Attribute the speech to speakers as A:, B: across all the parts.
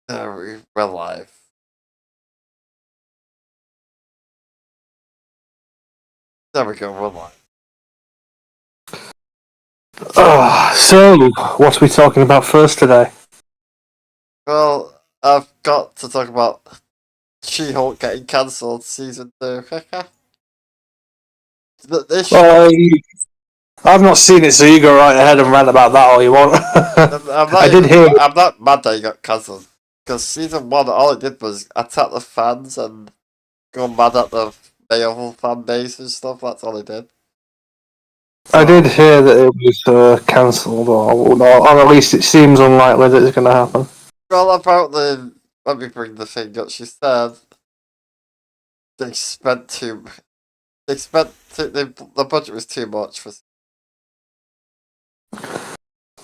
A: We're live. There we go, we're live.
B: So, what are we talking about first today?
A: Well, I've got to talk about She-Hulk getting cancelled season 2. This show,
B: Uh, I've not seen it, so you go right ahead and rant about that all you want.
A: I'm not
B: I did
A: even,
B: hear.
A: I'm not mad that he got cancelled. Because season 1, all it did was attack the fans and go mad at the male fan base and stuff, that's all it did.
B: I did
A: So,
B: hear that it was cancelled, or at least it seems unlikely that it's going to happen.
A: well, apparently, let me bring the thing up, she said they spent too, the budget was too much for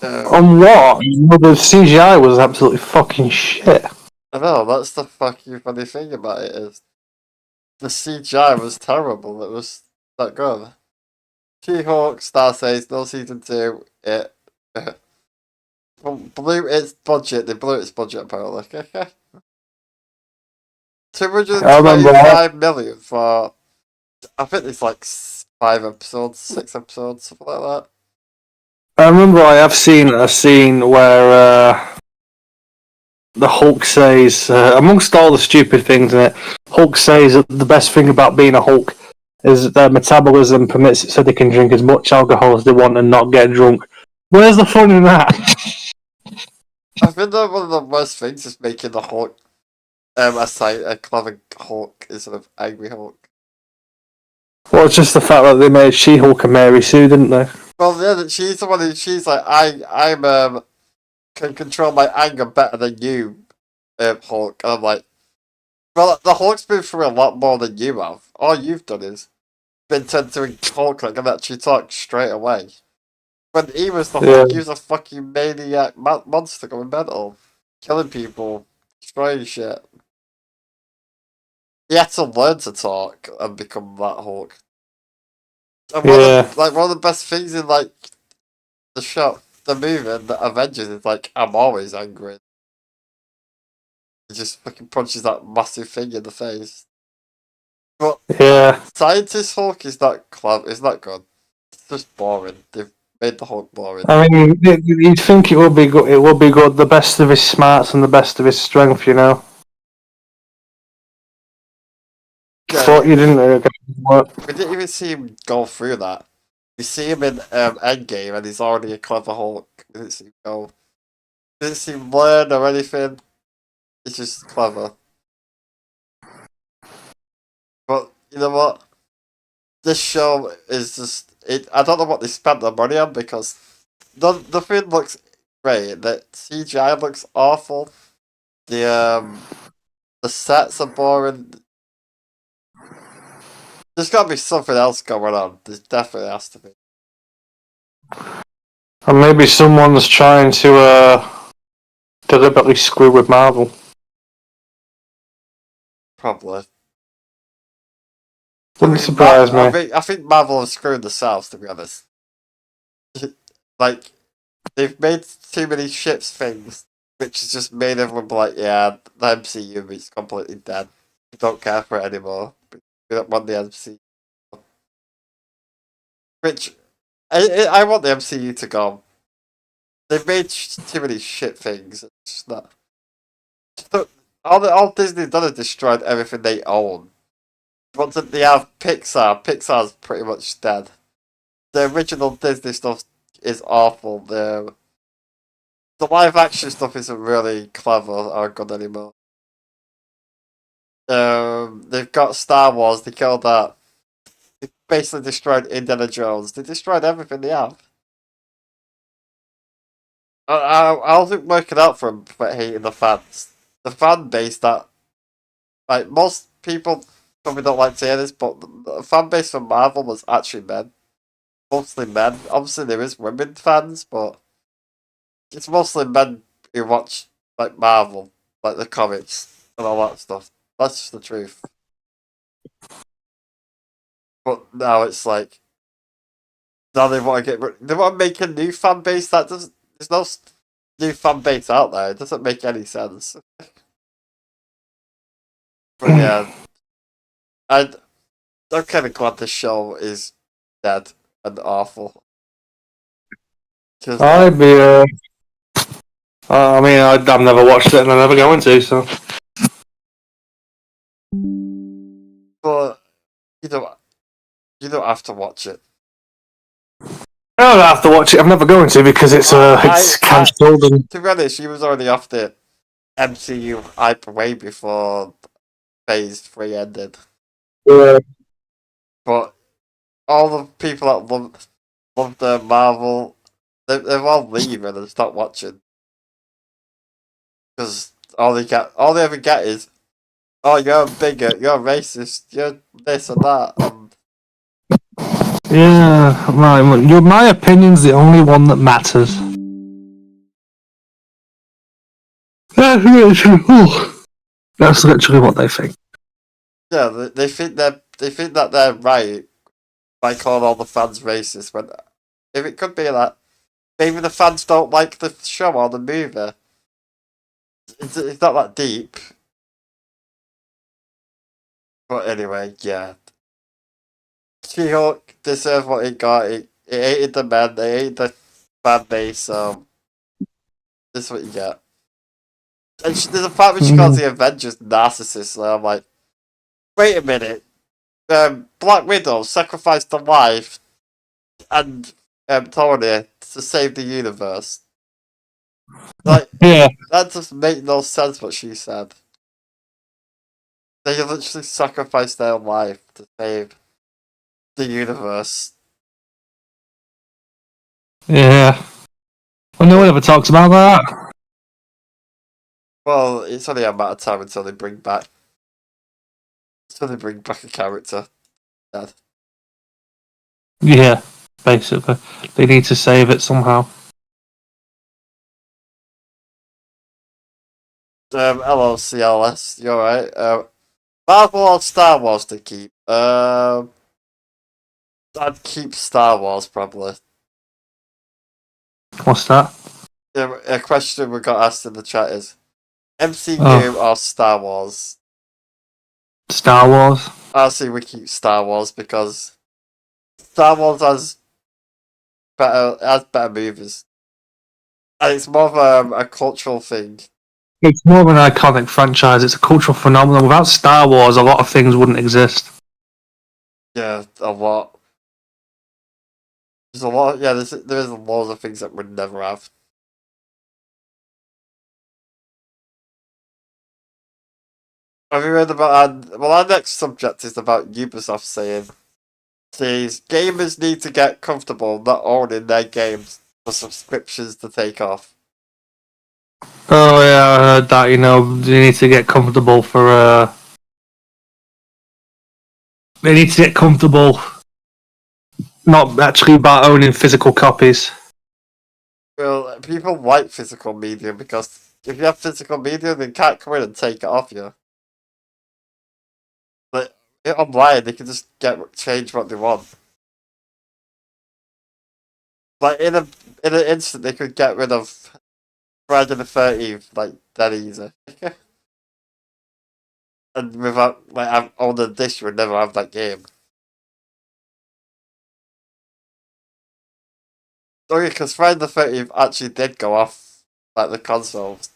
B: On what? The CGI was absolutely fucking shit.
A: I know, that's the fucking funny thing about it is the CGI was terrible. It was not good. She-Hulk, Star Says, no season 2. It blew its budget. They blew its budget apparently.
B: I remember.
A: 225 million for I think it's like 5 episodes, 6 episodes, something like that.
B: I remember. I have seen a scene where the Hulk says, amongst all the stupid things in it, Hulk says that the best thing about being a Hulk is that their metabolism permits it so they can drink as much alcohol as they want and not get drunk. Where's the fun in that?
A: I think that one of the worst things is making the Hulk a clever Hulk instead of angry Hulk.
B: Well, it's just the fact that they made She-Hulk and Mary Sue, didn't they?
A: Well, yeah, she's the one who she's like, I'm can control my anger better than you, Hulk. And I'm like, well, the Hulk's been through a lot more than you have. All you've done is been turned to a Hulk and actually talk straight away. When he was the
B: Yeah,
A: Hulk, he was a fucking maniac monster going mental, killing people, destroying shit. He had to learn to talk and become that Hulk. And
B: yeah.
A: one of the best things in like the show, the movie, and the Avengers is like, I'm always angry. He just fucking punches that massive thing in the face. But
B: Yeah.
A: Scientist Hulk is not clever. It's not good. It's just boring. They've made the Hulk boring.
B: I mean, you'd think it would be good. It would be good. The best of his smarts and the best of his strength, you know.
A: Yeah,
B: But you didn't.
A: we didn't even see him go through that. We see him in Endgame, and he's already a clever Hulk. We didn't see him go. We didn't see him learn or anything. He's just clever. But you know what? This show is just it. I don't know what they spent the money on because the food looks great. The CGI looks awful. The sets are boring. There's got to be something else going on. There definitely has to be.
B: And maybe someone's trying to deliberately screw with Marvel.
A: Probably. I
B: Wouldn't
A: mean,
B: surprise me.
A: I think Marvel have screwed themselves, to be honest. Like, they've made too many ships things, which has just made everyone be like, yeah, the MCU is completely dead. We don't care for it anymore. We don't want the MCU. Which, I want the MCU to go. They've made too many shit things. It's just not. All Disney done is destroyed everything they own. Once they have Pixar, Pixar's pretty much dead. The original Disney stuff is awful. The live action stuff isn't really clever or good anymore. They've got Star Wars. They killed that. They basically destroyed Indiana Jones. They destroyed everything they have. I wasn't working out for them for hating the fans. The fan base that like most people probably don't like to hear this, but the fan base for Marvel was actually men, mostly men. Obviously, there is women fans, but it's mostly men who watch like Marvel, like the comics and all that stuff. That's just the truth. But now it's like now they want to they want to make a new fan base that doesn't. There's no new fan base out there. It doesn't make any sense. But yeah, I'm kind of glad the show is dead and awful.
B: I'd be. I mean, I've never watched it, and I'm never going to. So,
A: but you don't have to watch it.
B: I don't have to watch it. I'm never going to because it's cancelled.
A: To be honest, she was already off the MCU hype way before Phase 3 ended.
B: Yeah.
A: But all the people that love the Marvel, they've all leaving and stop watching. Because all they ever get is, oh, you're a bigot, you're a racist, you're this and that.
B: Yeah, right. My opinion's the only one that matters. That's literally what they think.
A: Yeah, they think that they're right by calling all the fans racist. When if it could be that maybe the fans don't like the show or the movie. It's not that deep. But anyway, yeah. She-Hulk deserved what it got. It hated the men, they hated the fan base, so this is what you get. And there's a part where she calls the Avengers narcissists, and I'm like, wait a minute. Black Widow sacrificed her life and Tony to save the universe. Like,
B: Yeah.
A: that just makes no sense what she said. They literally sacrificed their life to save the universe.
B: Yeah. Well, no one ever talks about that.
A: Well, it's only a matter of time until they bring back a character. Dead.
B: Yeah, basically. They need to save it somehow.
A: Hello, CLS. You alright? Marvel or Star Wars to keep? I'd keep Star Wars probably.
B: What's that?
A: A question we got asked in the chat is MCU or Star Wars?
B: Star Wars.
A: I say we keep Star Wars because Star Wars has better movies, and it's more of a cultural thing.
B: It's more of an iconic franchise. It's a cultural phenomenon. Without Star Wars, a lot of things wouldn't exist.
A: Yeah, a lot. There's a lot. Yeah, there is loads of things that we'd never have. Have you read about our next subject is about Ubisoft says gamers need to get comfortable not owning their games for subscriptions to take off.
B: Oh yeah, I heard that. You need to get comfortable for. They need to get comfortable, not actually about owning physical copies.
A: Well, people like physical media because if you have physical media, they can't come in and take it off you. But online, they can just change what they want. Like in an instant, they could get rid of Friday the 13th like that easy. And without on the disk, you would never have that game. Okay, because Friday the 13th actually did go off like the consoles.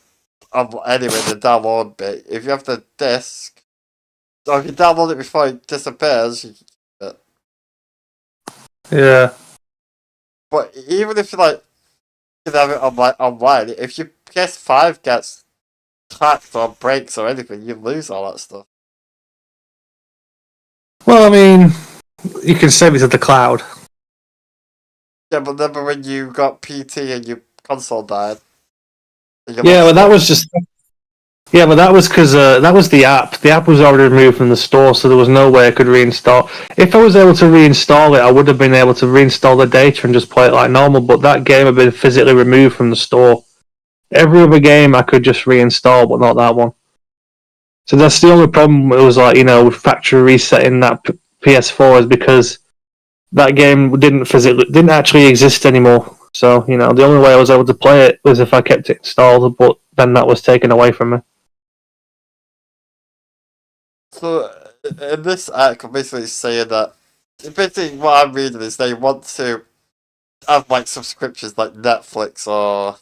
A: Anyway, the download bit. If you have the disc, so if you download it before it disappears, you can keep it.
B: Yeah.
A: But even if you can have it online, if your PS5 gets hacked or breaks or anything, you lose all that stuff.
B: Well, I mean, you can save it to the cloud.
A: Yeah, but remember when you got PT and your console died?
B: Yeah, but that was just. Yeah, but that was because that was the app. The app was already removed from the store, so there was no way I could reinstall. If I was able to reinstall it, I would have been able to reinstall the data and just play it like normal. But that game had been physically removed from the store. Every other game I could just reinstall, but not that one. So that's the only problem. It was with factory resetting that PS4 is because that game didn't actually exist anymore. So, the only way I was able to play it was if I kept it installed, but then that was taken away from me.
A: So, in this article, basically saying that, basically what I'm reading is they want to have like subscriptions like Netflix or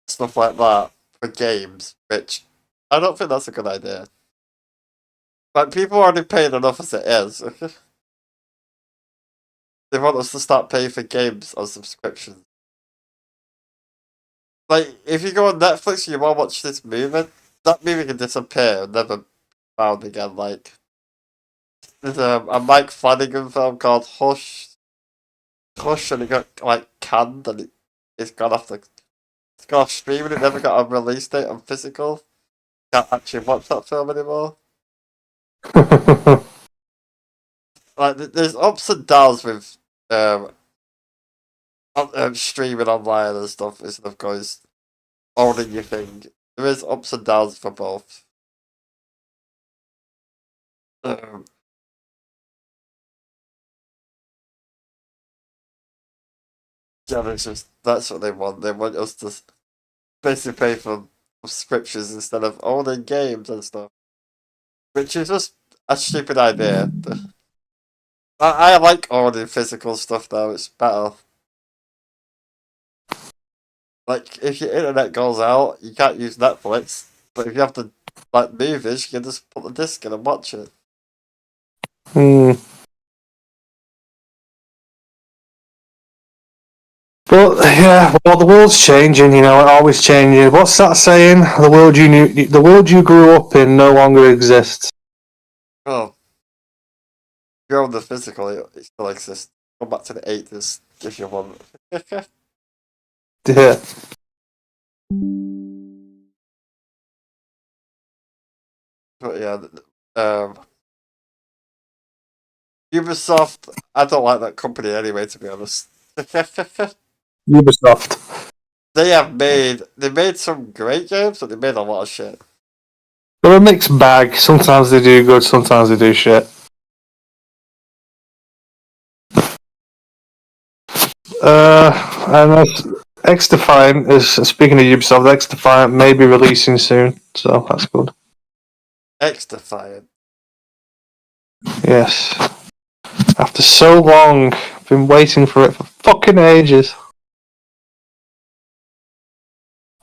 A: stuff like that for games, which I don't think that's a good idea. Like, people are already paying enough as it is. They want us to start paying for games on subscriptions. Like, if you go on Netflix and you want to watch this movie, that movie can disappear and never be found again. Like, there's a Mike Flanagan film called Hush, and it got like canned and it's gone off it's gone off streaming. It never got a release date on physical. Can't actually watch that film anymore. Like, there's ups and downs with streaming online and stuff instead of going owning your thing. There is ups and downs for both. Um, yeah, it's just that's what they want. They want us to basically pay for subscriptions instead of owning games and stuff, which is just a stupid idea. I like owning physical stuff though. It's better. Like, if your internet goes out, you can't use Netflix. But if you have to like movies, you can just put the disc in and watch it.
B: But yeah, well, the world's changing. It always changes. What's that saying? The world you grew up in, no longer exists.
A: Oh, if you own the physical, it still exists. Go back to the 80s if you want.
B: Yeah.
A: But yeah, Ubisoft, I don't like that company anyway, to be honest.
B: UBISOFT.
A: They made some great games, but they made a lot of shit.
B: They're a mixed bag. Sometimes they do good, sometimes they do shit. And X Defiant is, speaking of Ubisoft, X Defiant may be releasing soon, so that's good.
A: X Defiant.
B: Yes. After so long, I've been waiting for it for fucking ages.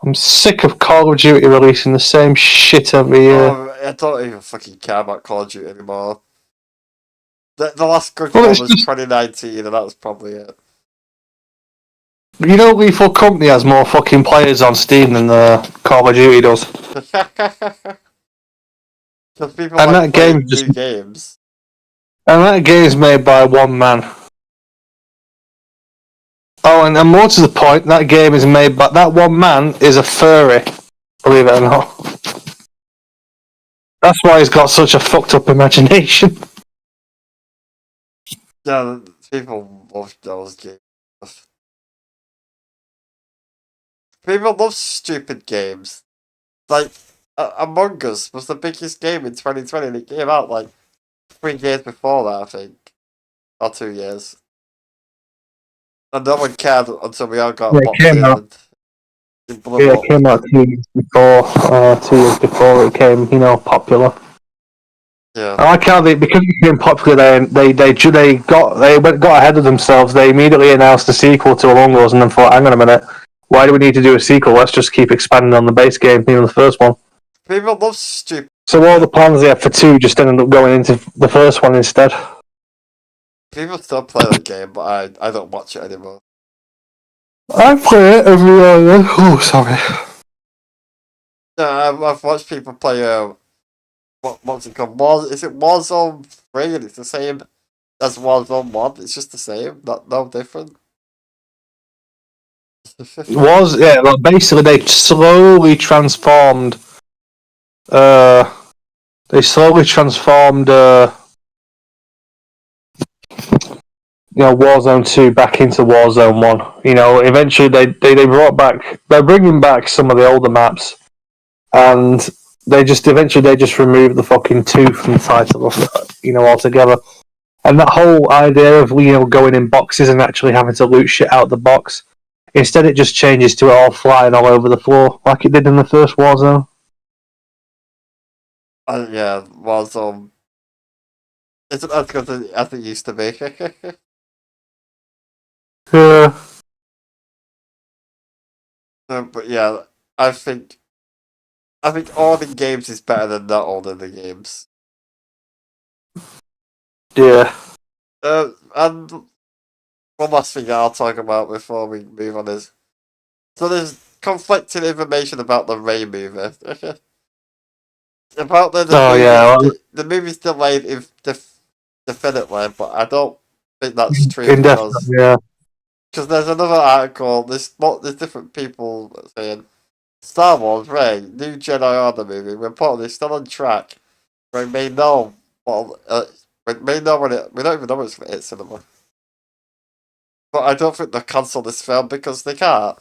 B: I'm sick of Call of Duty releasing the same shit every year.
A: Oh, I don't even fucking care about Call of Duty anymore. The last good one was 2019, and that was probably it.
B: Lethal Company has more fucking players on Steam than Call of Duty does.
A: Because people like playing new games.
B: And that game's made by one man. Oh, and more to the point, that game is made by... That one man is a furry, believe it or not. That's why he's got such a fucked up imagination.
A: Yeah, people love those games. People love stupid games. Like, Among Us was the biggest game in 2020, and it came out like 3 years before that, I think. Or 2 years. And no one cared until we all got boxed in.
B: It came out 2 years before. 2 years before it became, popular.
A: Yeah.
B: I like how because it became popular, they got ahead of themselves. They immediately announced a sequel to Among Us, and then thought, hang on a minute, why do we need to do a sequel? Let's just keep expanding on the base game, the first one.
A: People love stupid.
B: So all the plans they had for 2 just ended up going into the first one instead.
A: People still play that game, but I don't watch it anymore.
B: I play it every now and then. Oh, sorry.
A: Yeah, I've watched people play. What's it called? Is it Warzone 3? And it's the same as Warzone 1. It's just the same, no different.
B: Basically they slowly transformed. Warzone 2 back into Warzone 1. Eventually they brought back. They're bringing back some of the older maps, and they just removed the fucking 2 from the title of it, altogether. And that whole idea of going in boxes and actually having to loot shit out the box Instead, it just changes to it all flying all over the floor, like it did in the first Warzone.
A: Yeah, Warzone isn't as good as it used to be.
B: Yeah.
A: But yeah, I think owning games is better than not owning the games.
B: Yeah.
A: And one last thing I'll talk about before we move on is so there's conflicting information about the Ray movie. Apparently,
B: Oh yeah.
A: the movie's delayed definitely, but I don't think that's true
B: Indefinitely. Yeah.
A: because there's another article. There's different people saying Star Wars Ray new Jedi Order movie reportedly still on track. We may know we may know when we don't even know when it's going to hit cinema. But I don't think they'll cancel this film because they can't.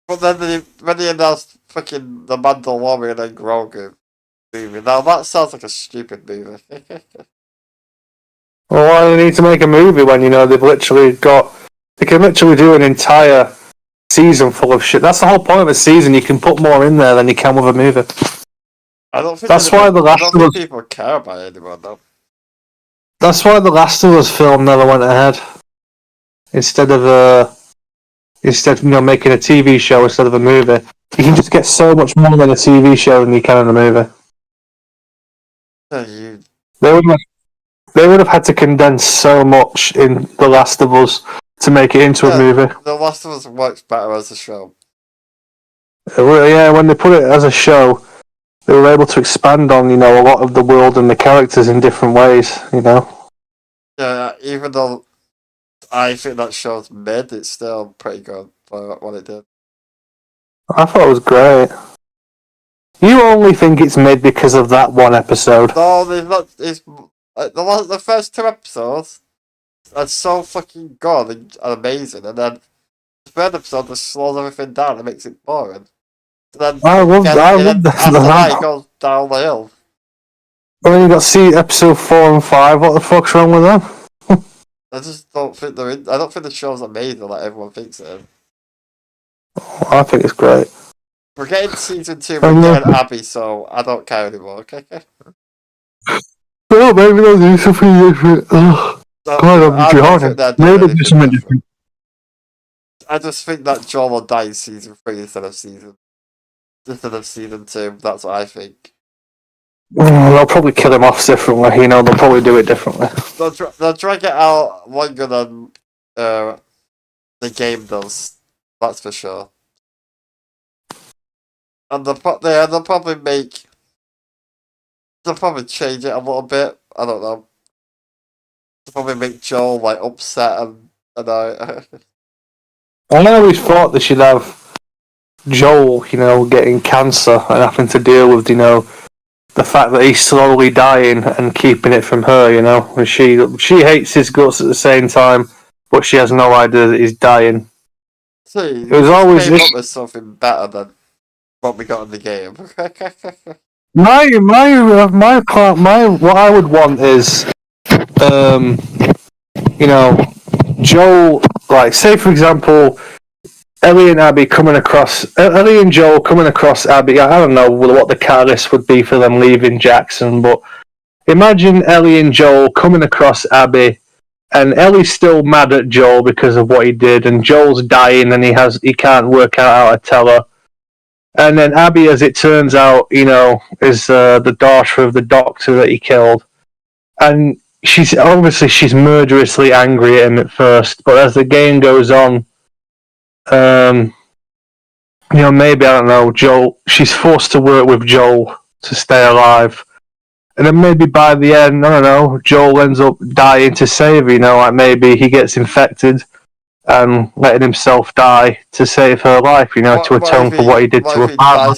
A: But then when they announced fucking The Mandalorian and Grogu movie, now that sounds like a stupid movie.
B: Well, why do they need to make a movie when they've literally got? They can literally do an entire season full of shit. That's the whole point of a season. You can put more in there than you can with a movie.
A: I don't think
B: That's why the
A: I
B: Last
A: don't
B: of
A: think
B: Us.
A: people care about it anymore though.
B: That's why the Last of Us film never went ahead. Instead making a TV show instead of a movie, you can just get so much more than a TV show than you can in a movie.
A: You,
B: They would have had to condense so much in The Last of Us to make it into a movie.
A: The Last of Us works better as a show.
B: Yeah, when they put it as a show, they were able to expand on a lot of the world and the characters in different ways.
A: Yeah, even though I think that show's mid, it's still pretty good for what it did.
B: I thought it was great. You only think it's mid because of that one episode.
A: No, there's not. It's the first two episodes are so fucking good and amazing, and then the third episode just slows everything down and makes it boring. So then
B: I love
A: after that, it
B: that.
A: goes down the hill.
B: Well, you got see episode 4 and 5. What the fuck's wrong with them?
A: I just don't think I don't think the show's amazing like everyone thinks it is.
B: I think it's great.
A: We're getting season 2, we're getting Abby, so I don't care anymore, okay?
B: Oh, maybe they'll do something different. God, I'm drowning. Maybe they'll do something different.
A: I just think that Joel will die in season 3 instead of season 2. That's what I think.
B: They'll probably kill him off differently. They'll probably do it differently.
A: They'll drag it out longer than the game does. That's for sure. And they'll probably change it a little bit. I don't know. They'll probably make Joel like upset and I
B: always thought they should have Joel, getting cancer and having to deal with, the fact that he's slowly dying and keeping it from her, and she hates his guts at the same time, but she has no idea that he's dying.
A: See,
B: it was always
A: came up with something better than what we got in the game.
B: What I would want is, Joel, like, say for example, Ellie and Joel coming across Abby. I don't know what the catalyst would be for them leaving Jackson, but imagine Ellie and Joel coming across Abby, and Ellie's still mad at Joel because of what he did, and Joel's dying, and he can't work out how to tell her. And then Abby, as it turns out, is the daughter of the doctor that he killed, and she's murderously angry at him at first, but as the game goes on, maybe, I don't know, Joel, she's forced to work with Joel to stay alive. And then maybe by the end, I don't know, Joel ends up dying to save her, like maybe he gets infected and letting himself die to save her life, to atone for what he did to her father.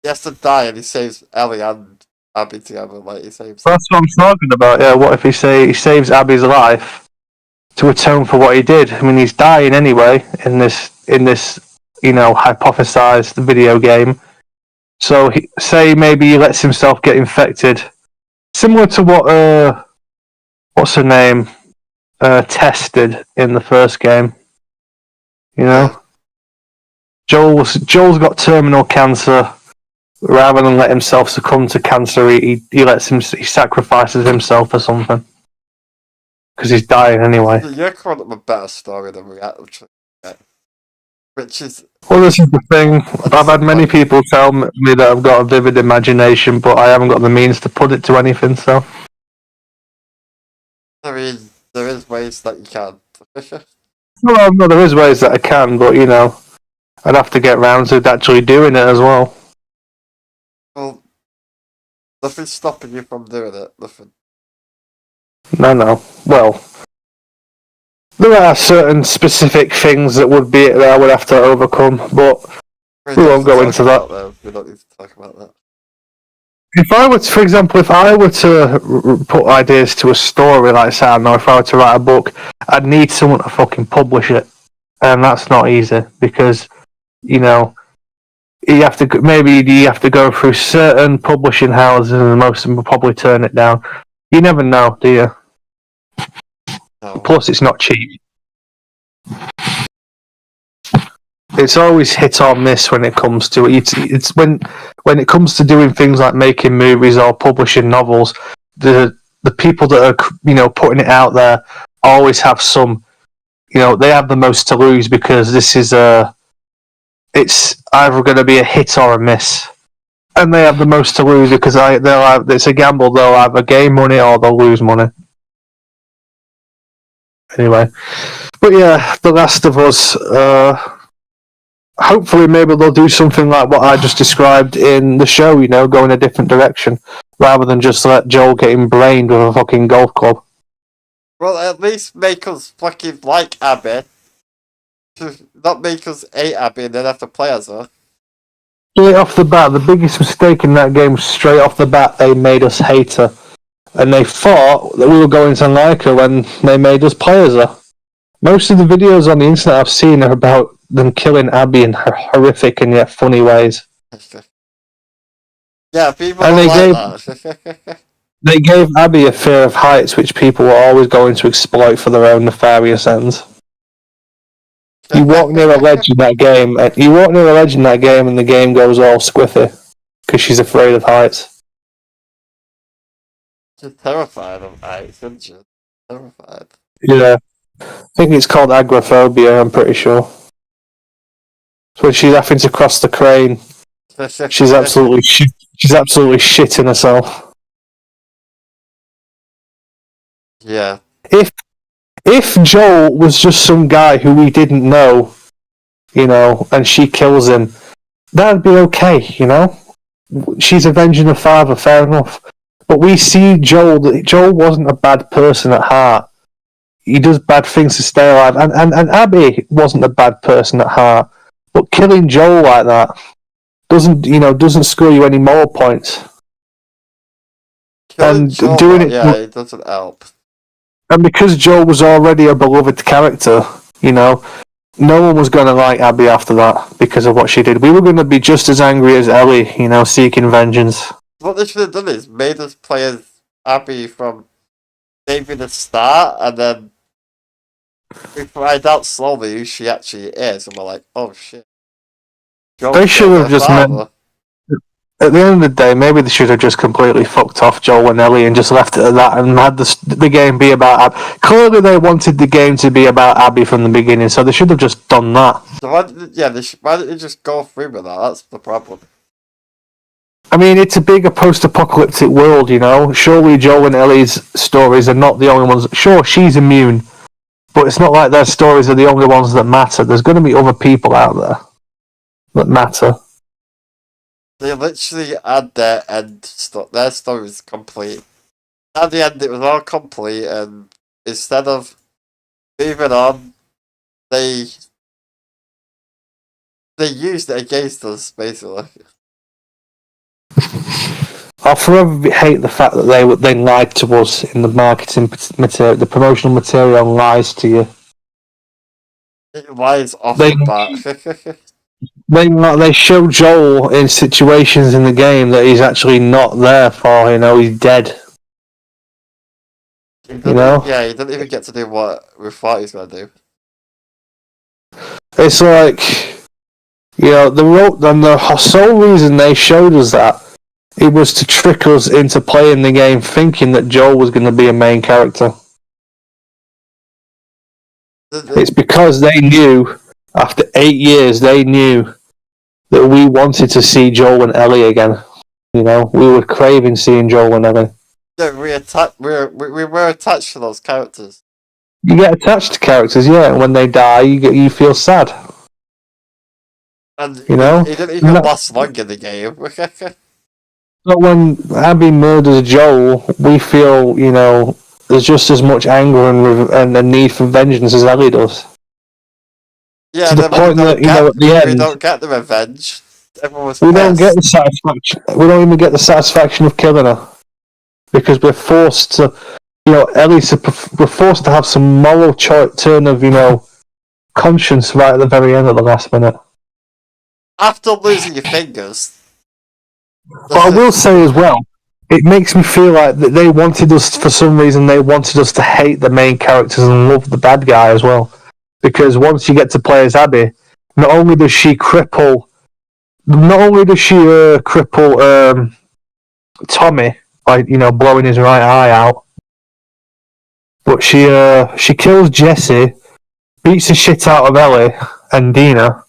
A: He has to die and he saves Ellie and Abby together, like he saves.
B: That's what I'm talking about, yeah. What if he saves Abby's life to atone for what he did? I mean, he's dying anyway in this hypothesized video game. So say maybe he lets himself get infected, similar to what what's her name? tested in the first game. You know,
A: Yeah.
B: Joel's got terminal cancer. Rather than let himself succumb to cancer, he sacrifices himself for something because he's dying anyway.
A: You're coming up with a better story than we actually get. Which is...
B: Well, this is the thing. I've had many people tell me that I've got a vivid imagination, but I haven't got the means to put it to anything, so...
A: I mean, there is ways that you can.
B: Well, no, there is ways that I can, but, you know, I'd have to get round to actually doing it as well.
A: Well, nothing's stopping you from doing it. Nothing.
B: No. Well, there are certain specific things that I would have to overcome, but we won't go into that.
A: We don't need to talk about that.
B: If I were to, for example, if I were to put ideas to a story, like say, I don't know, if I were to write a book, I'd need someone to fucking publish it, and that's not easy because, you know, you have to go through certain publishing houses, and most of them will probably turn it down. You never know, do you?
A: No.
B: Plus, it's not cheap. It's always hit or miss when it comes to it. It's when it comes to doing things like making movies or publishing novels, the people that are, you know, putting it out there always have some, you know, they have the most to lose because this is it's either going to be a hit or a miss, and they have the most to lose because it's a gamble. They'll either gain money or they'll lose money. Anyway, but yeah, The Last of Us. Hopefully, maybe they'll do something like what I just described in the show. You know, go in a different direction rather than just let Joel get him brained with a fucking golf club.
A: Well, at least make us fucking like Abby. Not make us hate Abby and then have to play as her.
B: Straight off the bat, the biggest mistake in that game was straight off the bat they made us hate her. And they thought that we were going to like her when they made us play as her. Most of the videos on the internet I've seen are about them killing Abby in horrific and yet funny ways.
A: Yeah, people
B: and
A: don't like that.
B: They gave Abby a fear of heights, which people were always going to exploit for their own nefarious ends. You walk near a ledge in that game, and the game goes all squiffy because she's afraid of heights.
A: She's terrified of heights, isn't she? Terrified.
B: Yeah, I think it's called agoraphobia. I'm pretty sure. So when she's having to cross the crane, she's absolutely shitting herself.
A: Yeah.
B: If Joel was just some guy who we didn't know, you know, and she kills him, that'd be okay, you know? She's avenging her father, fair enough. But we see Joel wasn't a bad person at heart. He does bad things to stay alive. And Abby wasn't a bad person at heart. But killing Joel like that doesn't score you any more points.
A: Killing Joel, it doesn't help.
B: And because Joel was already a beloved character, you know, no one was going to like Abby after that because of what she did. We were going to be just as angry as Ellie, you know, seeking vengeance.
A: What they should have done is made us play as Abby from maybe the start, and then we find out slowly who she actually is, and we're like, oh shit.
B: They should have just meant... At the end of the day, maybe they should have just completely fucked off Joel and Ellie and just left it at that and had the game be about Abby. Clearly they wanted the game to be about Abby from the beginning, so they should have just done that.
A: So why didn't they just go through with that? That's the problem.
B: I mean, it's a bigger post-apocalyptic world, you know? Surely Joel and Ellie's stories are not the only ones... Sure, she's immune, but it's not like their stories are the only ones that matter. There's going to be other people out there that matter.
A: They literally had their end stuff. Their story was complete. At the end, it was all complete, and instead of moving on, they used it against us, basically.
B: I'll forever hate the fact that they lied to us in the marketing material. The promotional material lies to you.
A: It lies off the bat.
B: They show Joel in situations in the game that he's actually not there for, you know, he's dead.
A: He
B: You know,
A: yeah, he didn't even get to do what we thought he was gonna do.
B: it's like, the sole reason they showed us that it was to trick us into playing the game thinking that Joel was going to be a main character. It's because they knew, after 8 years, they knew that we wanted to see Joel and Ellie again. We were craving seeing Joel and Ellie.
A: Yeah, we were attached to those characters.
B: You get attached to characters, yeah, and when they die, you feel sad.
A: And
B: You know?
A: he didn't even last long in the game.
B: But when Abby murders Joel, we feel, there's just as much anger and a need for vengeance as Ellie does.
A: Yeah,
B: to the point that, at the end,
A: we don't get the revenge. Everyone was
B: we
A: pissed.
B: don't get the satisfaction. We don't even get the satisfaction of killing her because we're forced to, we're forced to have some moral turn of, conscience right at the very end at the last minute.
A: After losing your fingers.
B: But I will say as well, it makes me feel like that they wanted us, for some reason, they wanted us to hate the main characters and love the bad guy as well. Because once you get to play as Abby, not only does she cripple Tommy by blowing his right eye out, but she kills Jesse, beats the shit out of Ellie and Dina,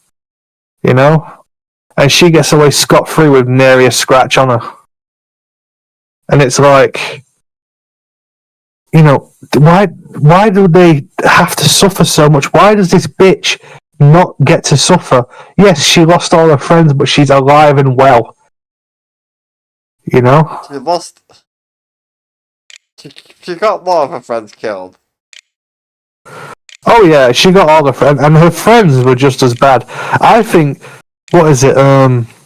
B: and she gets away scot-free with nary a scratch on her. And it's like, why do they have to suffer so much? Why does this bitch not get to suffer? Yes, she lost all her friends, but she's alive and well.
A: She lost. She got more of her friends killed.
B: Oh yeah, she got all her friends, and her friends were just as bad. I think, Owen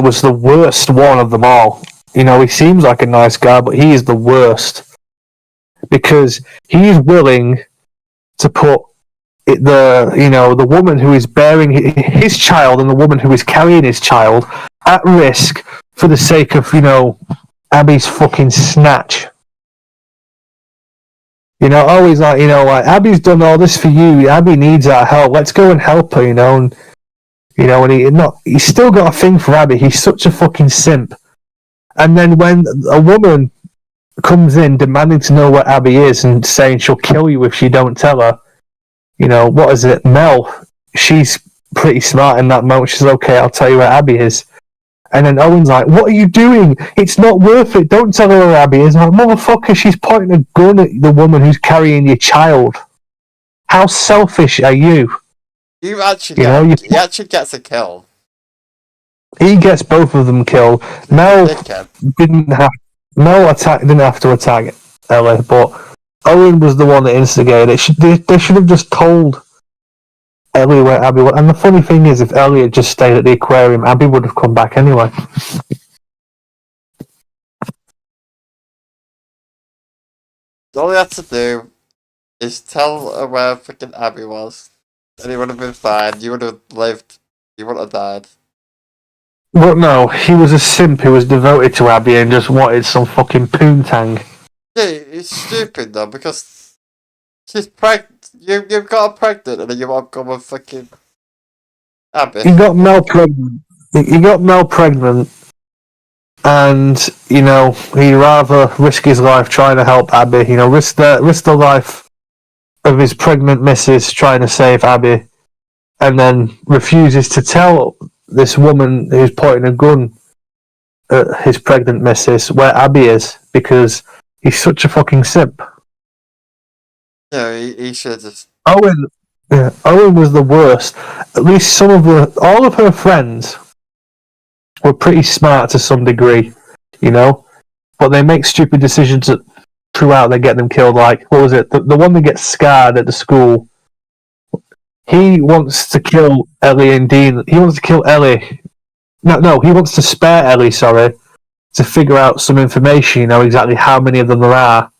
B: was the worst one of them all. He seems like a nice guy, but he is the worst. Because he's willing to put the woman who is bearing his child and the woman who is carrying his child at risk for the sake of, Abby's fucking snatch. Always like, Abby's done all this for you. Abby needs our help. Let's go and help her, and he's still got a thing for Abby. He's such a fucking simp. And then when a woman comes in demanding to know where Abby is and saying she'll kill you if you don't tell her, what is it? Mel, she's pretty smart in that moment. She's okay, I'll tell you where Abby is. And then Owen's like, what are you doing? It's not worth it. Don't tell her where Abby is. I'm like, motherfucker, she's pointing a gun at the woman who's carrying your child. How selfish are you?
A: He actually gets a kill.
B: He gets both of them killed. Mel didn't have to attack Ellie, but Owen was the one that instigated it. They should have just told Ellie where Abby was. And the funny thing is, if Ellie had just stayed at the aquarium, Abby would have come back anyway.
A: All he had to do is tell her where freaking Abby was, and he would have been fine. You would have lived. You wouldn't have died.
B: But no, he was a simp who was devoted to Abby and just wanted some fucking poontang.
A: Yeah, it's stupid though, because she's pregnant. You've got her pregnant, and then you won't go with fucking Abby.
B: He got Mel pregnant. And, he'd rather risk his life trying to help Abby, risk the life of his pregnant missus trying to save Abby, and then refuses to tell this woman who's pointing a gun at his pregnant missus where Abby is, because he's such a fucking simp.
A: Yeah, he should have.
B: Owen was the worst. At least all of her friends were pretty smart to some degree, but they make stupid decisions throughout. They get them killed. Like, what was it? The one that gets scarred at the school. He wants to kill Ellie and Dean. He wants to kill Ellie. No, he wants to spare Ellie, to figure out some information, exactly how many of them there are.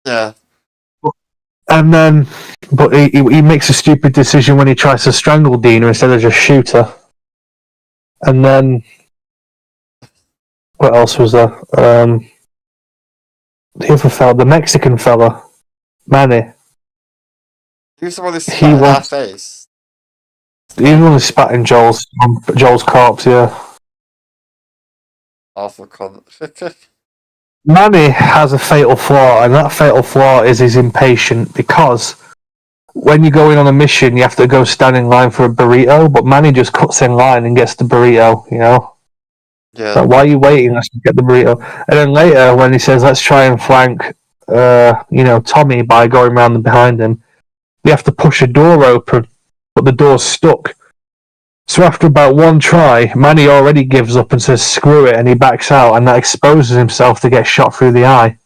A: Yeah.
B: And then, but he makes a stupid decision when he tries to strangle Dina instead of just shoot her. And then, what else was there? The other fella, the Mexican fella, Manny.
A: He was the one who spat
B: He
A: in our
B: was.
A: face.
B: He was the one who spat in Joel's corpse. Yeah.
A: Awful cunt.
B: Manny has a fatal flaw, and that fatal flaw is he's impatient because when you go in on a mission, you have to go stand in line for a burrito, but Manny just cuts in line and gets the burrito, you know?
A: Yeah.
B: Like, why are you waiting? Let's get the burrito. And then later, when he says, let's try and flank, Tommy by going round behind him, they have to push a door open, but the door's stuck. So after about one try, Manny already gives up and says, screw it, and he backs out, and that exposes himself to get shot through the eye.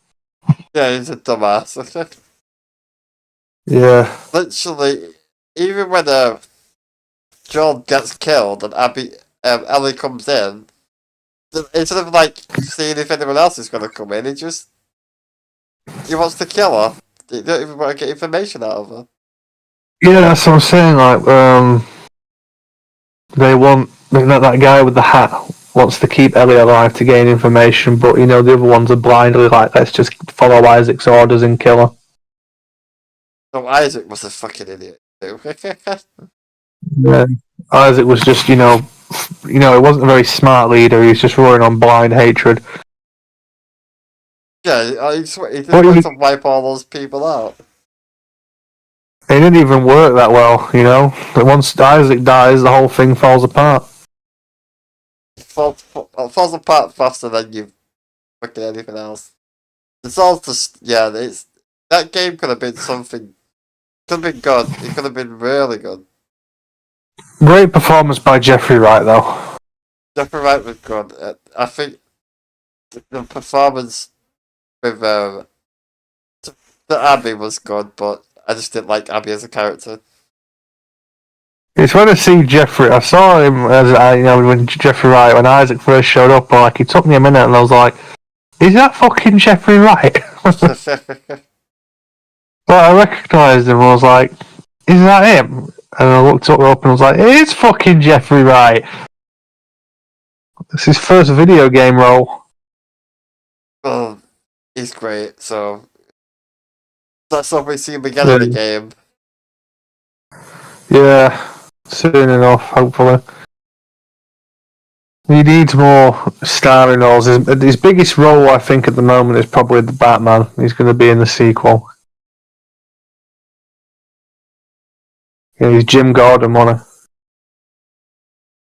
A: Yeah, he's a dumbass.
B: Yeah.
A: Literally, even when Joel gets killed and Ellie comes in, instead of like seeing if anyone else is going to come in, he wants to kill her. He don't even want to get information out of her.
B: Yeah, that's what I'm saying. Like, they want that guy with the hat wants to keep Ellie alive to gain information, but the other ones are blindly like, let's just follow Isaac's orders and kill her.
A: So Isaac was a fucking idiot too.
B: Yeah. Isaac was just, he wasn't a very smart leader. He was just running on blind hatred.
A: Yeah, he just wanted to wipe all those people out.
B: It didn't even work that well, But once Isaac dies, the whole thing falls apart.
A: Falls apart faster than you fucking anything else. It's all just that game could have been something. Could have been good. It could have been really good.
B: Great performance by Jeffrey Wright, though.
A: Jeffrey Wright was good. I think the performance with the Abby was good, but I just didn't like Abby as a character.
B: It's when I see Jeffrey. I saw him when when Isaac first showed up. Like, it took me a minute, and I was like, "Is that fucking Jeffrey Wright?" But I recognised him. And I was like, "Is that him?" And I looked up and I was like, "It's fucking Jeffrey Wright." It's his first video game role.
A: Well, he's great. So that's what we see him again in the game.
B: Yeah, soon enough, hopefully. He needs more starring roles. His biggest role, I think, at the moment is probably the Batman. He's going to be in the sequel. He's Jim Gordon, wasn't he?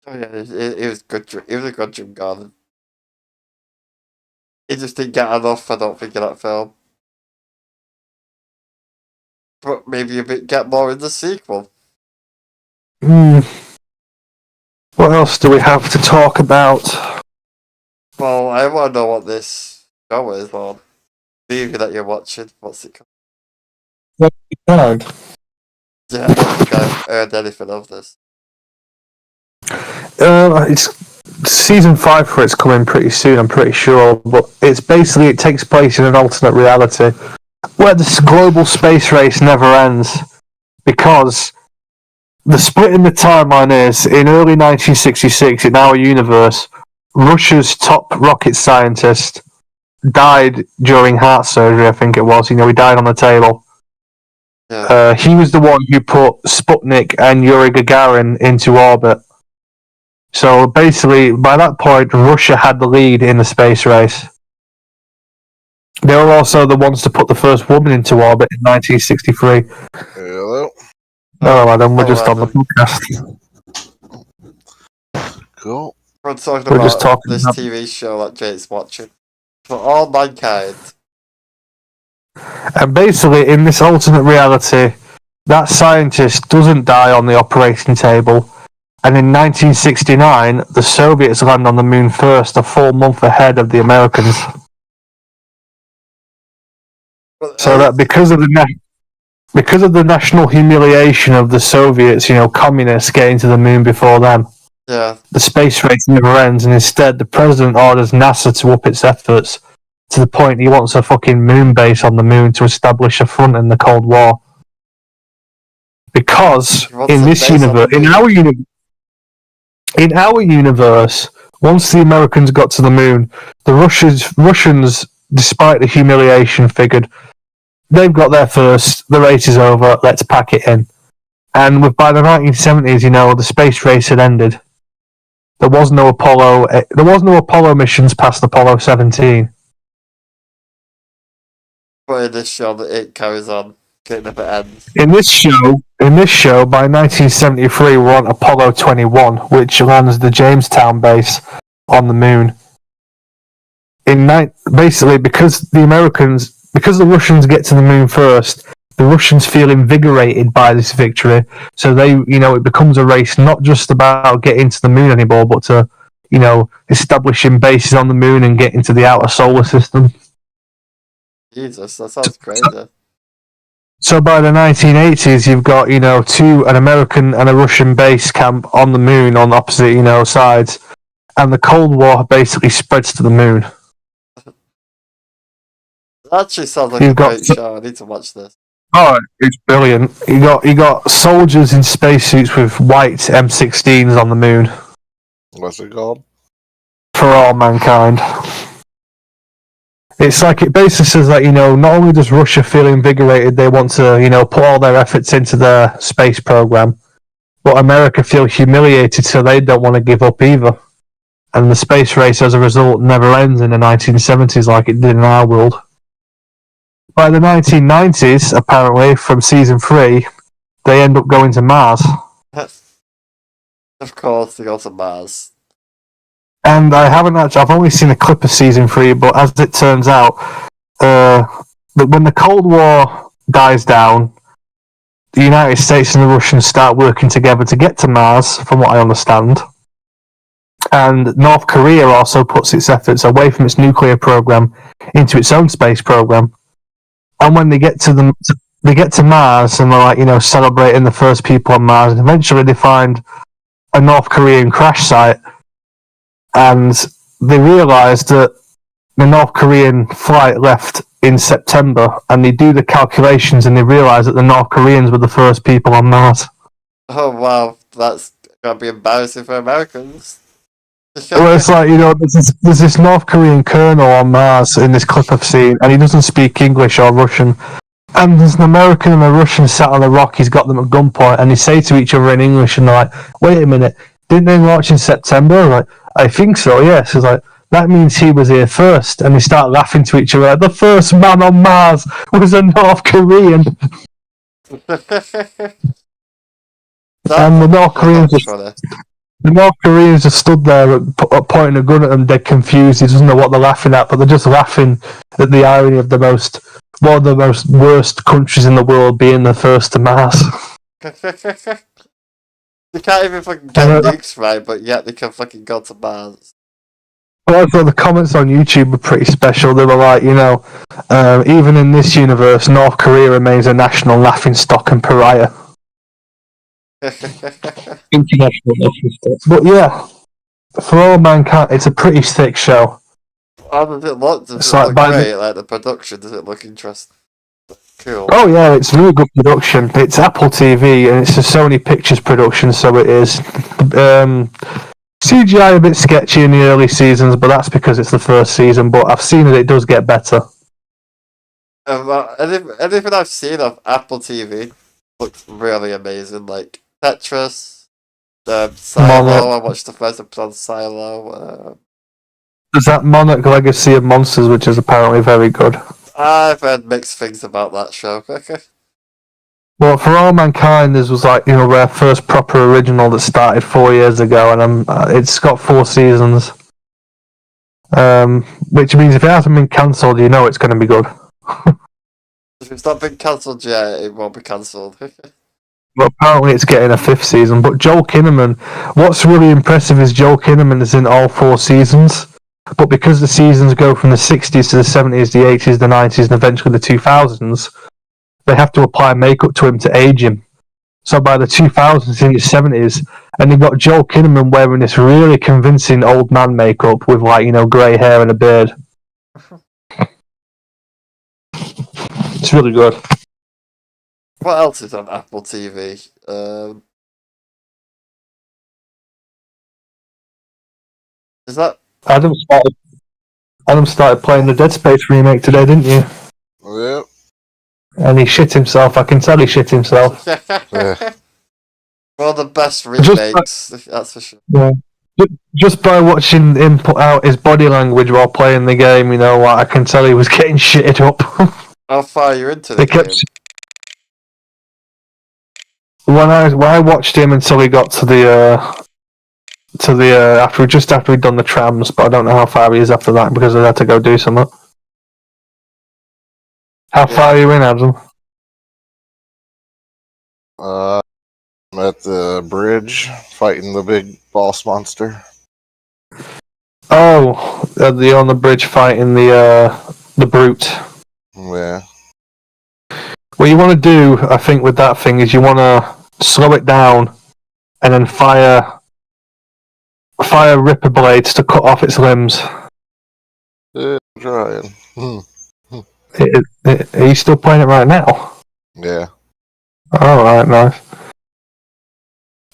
A: Oh yeah, it was good. It was a good Jim Gordon. He just didn't get enough, I don't think, in that film. But maybe get more in the sequel.
B: What else do we have to talk about?
A: Well, I want to know what this show is on. TV that you're watching. What's it called?
B: What?
A: Yeah, I don't think I've heard anything of this.
B: It's season 5 for it's coming pretty soon, I'm pretty sure. But it takes place in an alternate reality where this global space race never ends because the split in the timeline is in early 1966 in our universe, Russia's top rocket scientist died during heart surgery. I think it was. He died on the table.
A: Yeah.
B: He was the one who put Sputnik and Yuri Gagarin into orbit. So basically, by that point, Russia had the lead in the space race. They were also the ones to put the first woman into orbit in 1963.
C: Hello.
B: Hello, Adam. We're just on the podcast.
C: Cool.
A: We're talking about this TV show that Jake's watching. For all mankind.
B: And basically, in this alternate reality, that scientist doesn't die on the operating table. And in 1969, the Soviets land on the moon first, a full month ahead of the Americans. So that because of the national humiliation of the Soviets, communists getting to the moon before them,
A: yeah,
B: the space race never ends, and instead the president orders NASA to up its efforts to the point he wants a fucking moon base on the moon to establish a front in the Cold War. Because in this universe, in our universe, once the Americans got to the moon, the Russians despite the humiliation, figured they've got there first. The race is over. Let's pack it in. And by the 1970s, the space race had ended. There was no Apollo. There was no Apollo missions past Apollo 17.
A: But in this show, it carries on. It never ends.
B: In this show, by 1973, we're on Apollo 21, which lands the Jamestown base on the moon. Basically, because the Russians get to the moon first, the Russians feel invigorated by this victory. So it becomes a race not just about getting to the moon anymore, but to, establishing bases on the moon and getting to the outer solar system.
A: Jesus, that sounds crazy.
B: So by the 1980s, you've got, an American and a Russian base camp on the moon on opposite, sides. And the Cold War basically spreads to the moon.
A: It actually sounds like a great show. I need to watch this.
B: Oh, it's brilliant. You got soldiers in spacesuits with white M16s on the moon.
C: What's it called?
B: For all mankind. It's like it basically says that, not only does Russia feel invigorated, they want to, put all their efforts into their space program, but America feel humiliated, so they don't want to give up either. And the space race, as a result, never ends in the 1970s like it did in our world. By the 1990s, apparently, from season 3, they end up going to Mars.
A: Of course, they go to Mars.
B: And I've only seen a clip of season 3, but as it turns out, when the Cold War dies down, the United States and the Russians start working together to get to Mars, from what I understand. And North Korea also puts its efforts away from its nuclear program into its own space program. And when they get to Mars, and they're celebrating the first people on Mars, and eventually they find a North Korean crash site, and they realise that the North Korean flight left in September, and they do the calculations, and they realise that the North Koreans were the first people on Mars.
A: Oh wow, that's gonna be embarrassing for Americans.
B: Well, it's like, there's this North Korean colonel on Mars in this clip I've seen, and he doesn't speak English or Russian. And there's an American and a Russian sat on a rock, he's got them at gunpoint, and they say to each other in English, and they're like, wait a minute, didn't they launch in September? I'm like, I think so, yes. It's like, that means he was here first. And they start laughing to each other, like, the first man on Mars was a North Korean. And the North Koreans just stood there pointing a gun at them, dead confused. He doesn't know what they're laughing at, but they're just laughing at the irony of one of the most worst countries in the world being the first to Mars.
A: They can't even fucking get nukes right, but yet they can fucking go to Mars.
B: Well, I thought the comments on YouTube were pretty special. They were like, even in this universe, North Korea remains a national laughingstock and pariah. International laughingstock. But yeah, for all mankind, it's a pretty thick show.
A: How does it look? Does it look great? Like the production, does it look interesting? Cool.
B: Oh yeah, it's really good production. It's Apple TV and it's a Sony Pictures production, so it is. CGI a bit sketchy in the early seasons, but that's because it's the first season. But I've seen it does get better.
A: Anything I've seen of Apple TV looks really amazing. Like Tetris, Silo. I watched the first episode of Silo.
B: There's that Monarch Legacy of Monsters, which is apparently very good.
A: I've heard mixed things about that show.
B: Well, For All Mankind, this was their first proper original that started 4 years ago, and it's got 4 seasons. Which means if it hasn't been cancelled, it's going to be good.
A: If it's not been cancelled yet, it won't be cancelled.
B: Well, apparently it's getting a 5th season, but Joel Kinnaman, what's really impressive is Joel Kinnaman is in all 4 seasons, but because the seasons go from the 60s to the 70s, the 80s, the 90s, and eventually the 2000s, they have to apply makeup to him to age him. So by the 2000s, in his 70s, and they've got Joel Kinnaman wearing this really convincing old man makeup with grey hair and a beard. It's really good.
A: What else is on Apple TV? Is that
B: Adam Adam started playing the Dead Space remake today, didn't you?
C: Yep.
B: And he shit himself. I can tell he shit himself.
C: Yeah.
A: One of the best remakes, that's for sure.
B: Yeah. Just by watching him put out his body language while playing the game, you know, I can tell he was getting shitted up.
A: How far are you into the game?
B: When I watched him until he got to the after he'd done the trams, but I don't know how far he is after that because I had to go do something. How far are you in, Adam?
C: I'm at the bridge fighting the big boss monster.
B: Oh, you're on the bridge fighting the brute.
C: Yeah.
B: What you want to do, I think, with that thing is you want to slow it down and then fire ripper blades to cut off its limbs.
C: Yeah, I'm trying.
B: Are you still playing it right now?
C: Yeah.
B: All right, nice.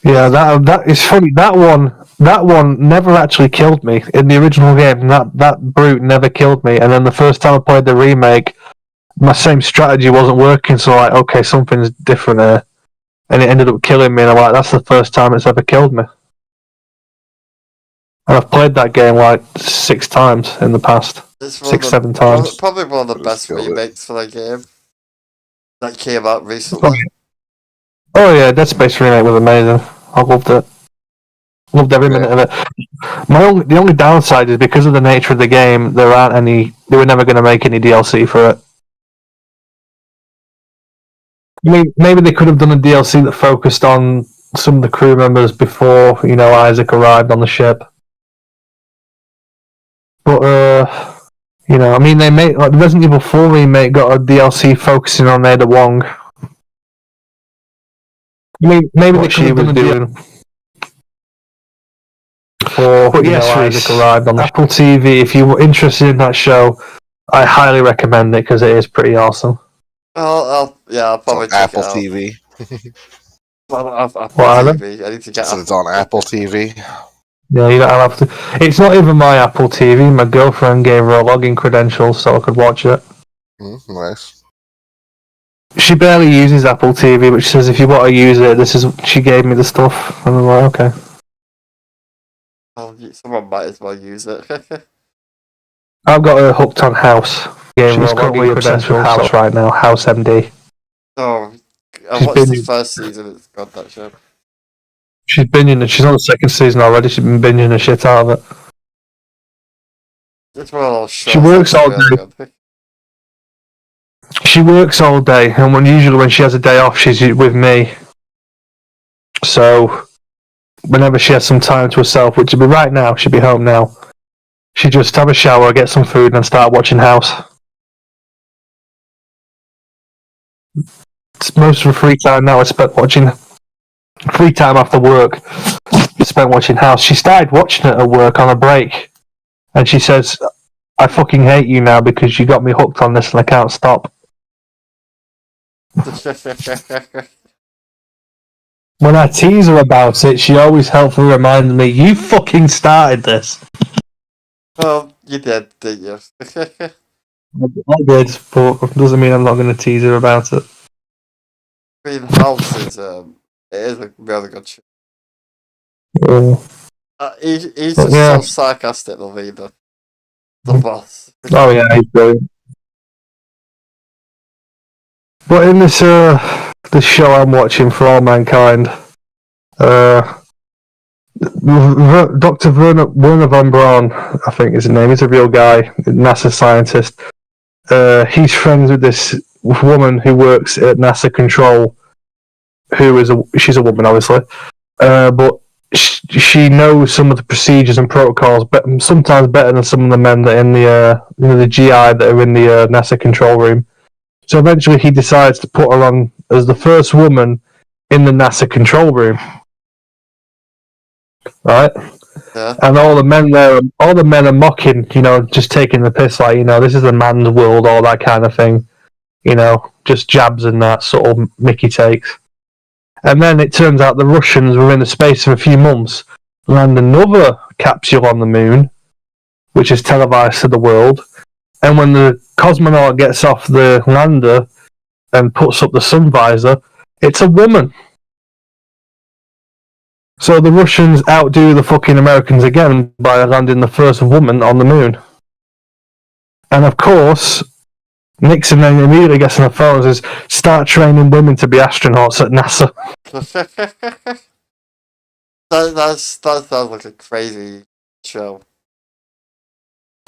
B: Yeah, that is funny. That one never actually killed me in the original game. That brute never killed me, and then the first time I played the remake, my same strategy wasn't working. So like, okay, something's different here, and it ended up killing me. And I'm like, that's the first time it's ever killed me. And I've played that game like 6 times in the past. 6-7 times.
A: Probably one of the best remakes for that game that came out recently.
B: Oh yeah, Dead Space remake was amazing. I loved it. Loved every minute of it. The only downside is because of the nature of the game, they were never going to make any DLC for it. I mean, maybe they could have done a DLC that focused on some of the crew members before, you know, Isaac arrived on the ship. But, you know, I mean, they made like the Resident Evil 4 remake got a DLC focusing on Ada Wong. I mean, maybe what she was doing. But yes, Isaac arrived on Apple TV. If you were interested in that show, I highly recommend it because it is pretty awesome.
A: I'll probably check
C: Apple
A: it out.
C: TV.
A: Apple TV. I need to get.
C: So it's on Apple TV.
B: Yeah, you don't have to. It's not even my Apple TV. My girlfriend gave her a login credentials so I could watch it.
C: Nice.
B: She barely uses Apple TV, but she says if you want to use it, she gave me the stuff, and I'm like, okay.
A: Oh, someone might as well use it.
B: I've got her hooked on House. She's currently obsessed with House right now. House MD.
A: Oh, I watched the first season. It's got that show.
B: She's binging it. She's on the second season already. She's been binging the shit out of it.
A: It's one of those shows.
B: She works all day. She works all day, and usually when she has a day off, she's with me. So, whenever she has some time to herself, which would be right now, she'd be home now. She'd just have a shower, get some food, and start watching House. It's most of her free time now. I spent watching free time after work. Spent watching House. She started watching it at work on a break, and she says, "I fucking hate you now because you got me hooked on this, and I can't stop." When I tease her about it, she always helpfully reminds me, "You fucking started this."
A: Well, you did, didn't you?
B: I did, but it doesn't mean I'm not going to tease her about it.
A: I mean, House is it is a really good show. He's just so sarcastic, the leader, the boss.
B: Oh yeah, he's brilliant. But in this show I'm watching, For All Mankind, Dr. Werner von Braun, I think is his name. He's a real guy, NASA scientist. He's friends with this woman who works at NASA Control, she's a woman, obviously, but she knows some of the procedures and protocols, but sometimes better than some of the men that are in the GI that are in the NASA control room. So eventually he decides to put her on as the first woman in the NASA control room. Right?
A: Yeah.
B: And all the men are mocking, just taking the piss, like, this is a man's world, all that kind of thing. Just jabs and that sort of Mickey takes. And then it turns out the Russians, were in the space of a few months, land another capsule on the moon, which is televised to the world. And when the cosmonaut gets off the lander and puts up the sun visor, it's a woman. So the Russians outdo the fucking Americans again by landing the first woman on the moon. And of course, Nixon then immediately gets on the phone and says, start training women to be astronauts at NASA.
A: that sounds like a crazy show.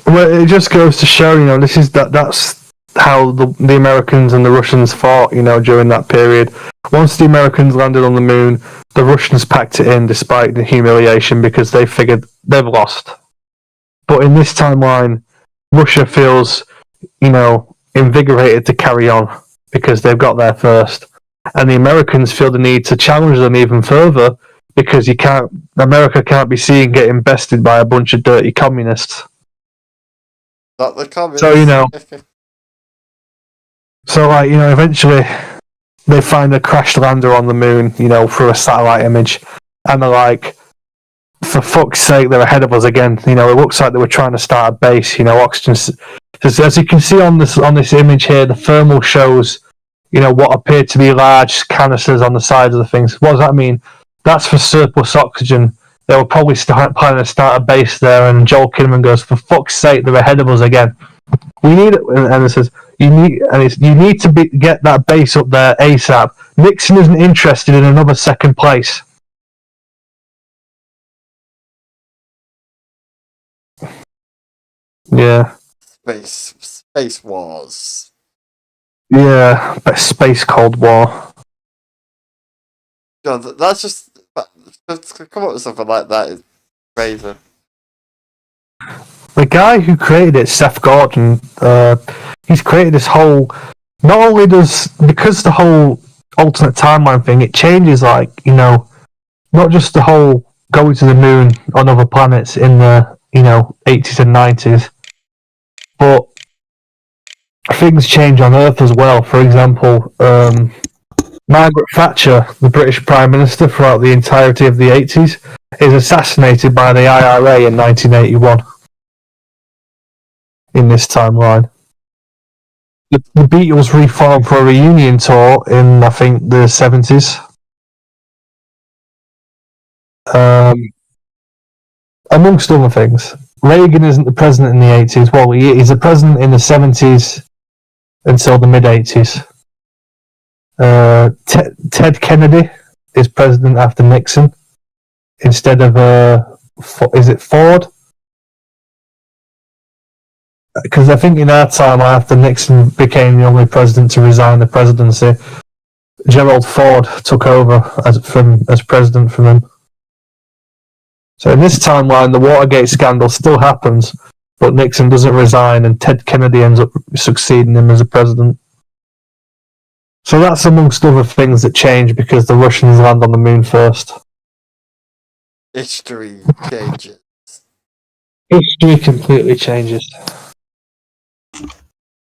B: Well, it just goes to show, that's how the Americans and the Russians fought, during that period. Once the Americans landed on the moon, the Russians packed it in despite the humiliation because they figured they've lost. But in this timeline, Russia feels, invigorated to carry on because they've got there first. And the Americans feel the need to challenge them even further because America can't be seen getting bested by a bunch of dirty communists.
A: Not the communists.
B: So, eventually they find a crashed lander on the moon, through a satellite image, and they're like, for fuck's sake, they're ahead of us again. It looks like they were trying to start a base, oxygen. As you can see on this image here, the thermal shows, what appeared to be large canisters on the sides of the things. What does that mean? That's for surplus oxygen. They were probably planning to start a base there, and Joel Kinnaman goes, for fuck's sake, they're ahead of us again. We need it, and it says, you need to get that base up there ASAP. Nixon isn't interested in another second place. Yeah.
A: Space wars.
B: Yeah, but space Cold War.
A: God, that's just to come up with something like that is crazy.
B: The guy who created it, Seth Gordon, he's created this whole. Not only because the whole alternate timeline thing, it changes not just the whole going to the moon on other planets in the 80s and 90s, but things change on Earth as well. For example, Margaret Thatcher, the British Prime Minister throughout the entirety of the 80s, is assassinated by the IRA in 1981. In this timeline, the Beatles reformed for a reunion tour in, I think, the 70s. Amongst other things, Reagan isn't the president in the 80s. Well, he's the president in the 70s until the mid-80s. Ted Kennedy is president after Nixon instead of is it Ford? Because I think in our time after Nixon became the only president to resign the presidency, Gerald Ford took over as president from him. So in this timeline, the Watergate scandal still happens, but Nixon doesn't resign, and Ted Kennedy ends up succeeding him as a president. So that's amongst other things that change because the Russians land on the moon first.
A: History changes.
B: History completely changes.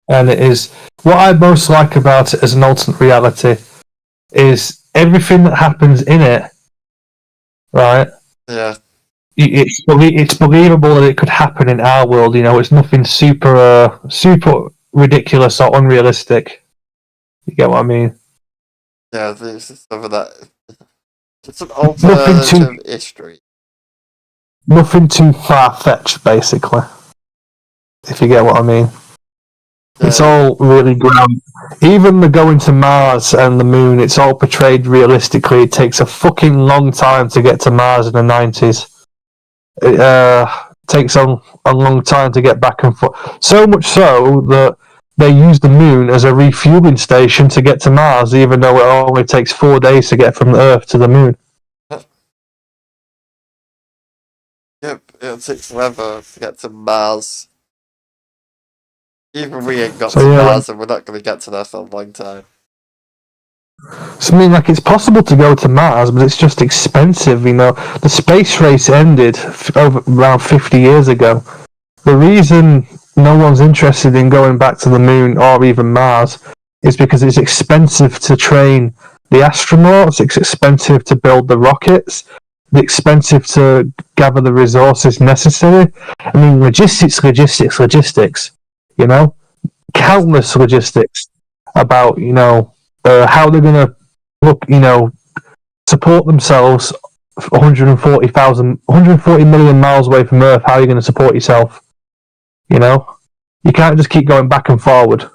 B: And it is what I most like about it as an alternate reality is everything that happens in it, right?
A: Yeah.
B: It's believable that it could happen in our world. It's nothing super ridiculous or unrealistic. You get what I mean?
A: Yeah, this is some of that. It's an alternative history.
B: Nothing too far-fetched, basically. If you get what I mean. Yeah. It's all really ground. Even the going to Mars and the moon, it's all portrayed realistically. It takes a fucking long time to get to Mars in the 90s. It takes a long time to get back and forth. So much so that they use the moon as a refueling station to get to Mars, even though it only takes 4 days to get from the Earth to the moon.
A: Yep, it'll take forever to get to Mars. Even we ain't got to Mars, and we're not going to get to there for a long time.
B: So, it's possible to go to Mars, but it's just expensive, The space race ended around 50 years ago. The reason no one's interested in going back to the moon or even Mars is because it's expensive to train the astronauts, it's expensive to build the rockets. expensive to gather the resources necessary. I mean, logistics. You know, countless logistics about how they're going to support themselves 140 million miles away from Earth. How are you going to support yourself? You can't just keep going back and forward.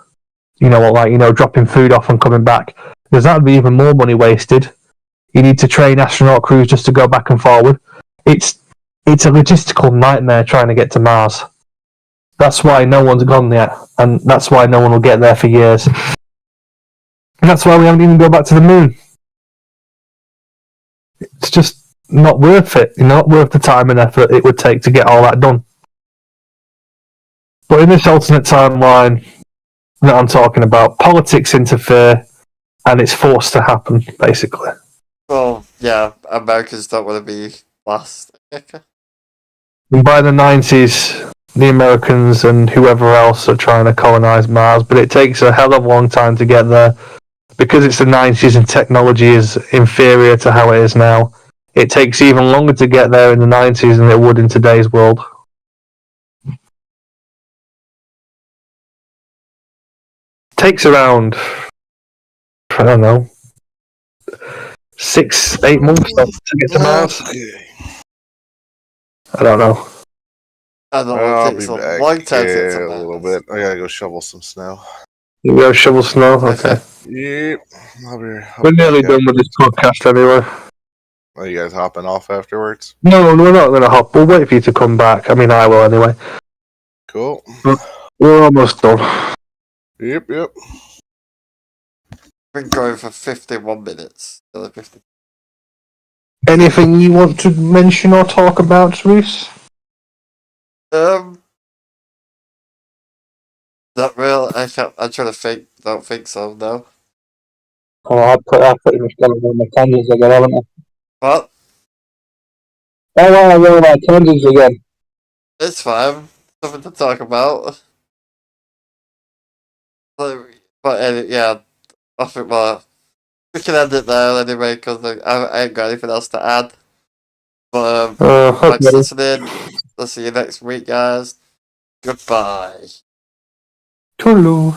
B: Dropping food off and coming back, because that would be even more money wasted. You need to train astronaut crews just to go back and forward. It's a logistical nightmare trying to get to Mars. That's why no one's gone yet, and that's why no one will get there for years. And that's why we haven't even gone back to the moon. It's just not worth it. Not worth the time and effort it would take to get all that done. But in this alternate timeline that I'm talking about, politics interfere, and it's forced to happen, basically.
A: Well, yeah, Americans don't want to be last.
B: And by the 90s, the Americans and whoever else are trying to colonize Mars, but it takes a hell of a long time to get there. Because it's the 90s and technology is inferior to how it is now, it takes even longer to get there in the 90s than it would in today's world. Takes around, I don't know, 6-8 months to get to Mars. I don't know.
A: I don't know.
C: I'll
A: It
C: be
A: takes a
C: back
A: long time to get to
C: a little
A: Mars.
C: bit. I gotta go shovel some snow.
B: You go shovel snow? Okay.
C: Yep. I'll
B: We're
C: be
B: nearly
C: back
B: done with this podcast anyway.
C: Are you guys hopping off afterwards?
B: No, we're not going to hop. We'll wait for you to come back. I mean, I will anyway.
C: Cool.
B: We're almost done.
C: Yep.
A: Been going for 51 minutes.
B: Anything you want to mention or talk about, Reese?
A: Not real. I'm trying to think. Don't think so. No.
B: Oh, I've pretty much got all my tenders again, haven't I?
A: But
B: Oh, well, I will my tenders again.
A: it's fine. Something to talk about. Yeah, I think we can end it there anyway because I ain't got anything else to add. But thanks for listening. I'll see you next week, guys. Goodbye.
B: Toodaloo.